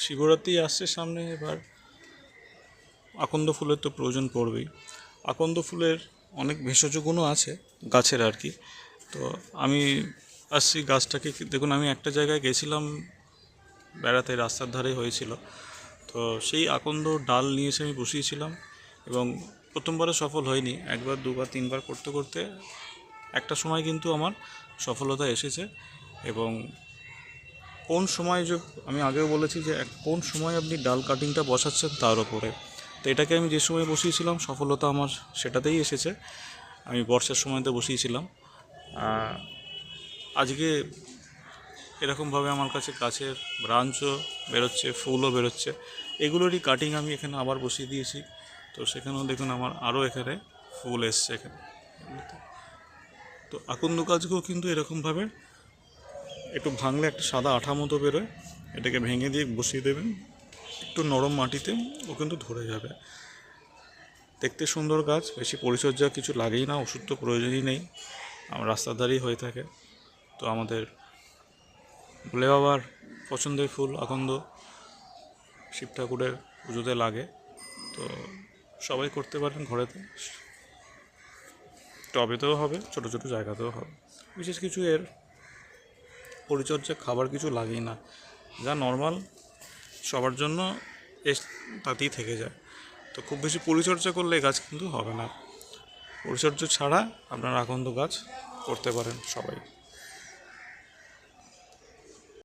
শিবরাত্রি আসছে সামনে, এবার আকন্দ ফুলের তো প্রয়োজন পড়বেই। আকন্দ ফুলের অনেক ভেষজ গুণও আছে গাছের আর কি। তো আমি আসছি গাছটাকে দেখুন, আমি একটা জায়গায় গেছিলাম বেড়াতে, রাস্তার ধারে হয়েছিল। তো সেই আকন্দ ডাল নিয়ে এসে আমি বসিয়েছিলাম এবং প্রথমবারে সফল হয়নি, একবার দুবার তিনবার করতে করতে একটা সময় কিন্তু আমার সফলতা এসেছে। এবং কোন সময় যে, আমি আগেও বলেছি যে কোন সময় আপনি ডাল কাটিংটা বসাচ্ছেন তার ওপরে। তো এটাকে আমি যে সময় বসিয়েছিলাম সফলতা আমার সেটাতেই এসেছে। আমি বর্ষার সময়তে বসিয়েছিলাম। আজকে এরকমভাবে আমার কাছে গাছের ব্রাঞ্চও বেরোচ্ছে, ফুলও বেরোচ্ছে। এগুলোরই কাটিং আমি এখানে আবার বসিয়ে দিয়েছি। তো সেখানেও দেখুন আমার আরও এখানে ফুল এসছে এখানে। তো আকন্দ গাছগুলো কিন্তু এরকমভাবে একটু ভাঙলে একটা সাদা আঠা মতো বেরোয়, এটাকে ভেঙে দিয়ে বসিয়ে দেবেন একটু নরম মাটিতে, ও কিন্তু ধরে যাবে। দেখতে সুন্দর গাছ, বেশি পরিচর্যা কিছু লাগেই না, ওষুধ তো প্রয়োজনই নেই, আমার রাস্তার ধারেই হয়ে থাকে। তো আমাদের ভোলে বাবার পছন্দের ফুল আকন্দ, শিব ঠাকুরের পুজোতে লাগে। তো সবাই করতে পারেন ঘরেতে, টবেতেও হবে, ছোটো ছোটো জায়গাতেও হবে। বিশেষ কিছু এর পরিচর্যা খাবার কিছু লাগেই না, যা নর্মাল সবার জন্য তাতেই থেকে যায়। তো খুব বেশি পরিচর্যা করলে গাছ কিন্তু হবে না। পরিচর্যা ছাড়া আপনার আকন্দ গাছ করতে পারেন সবাই।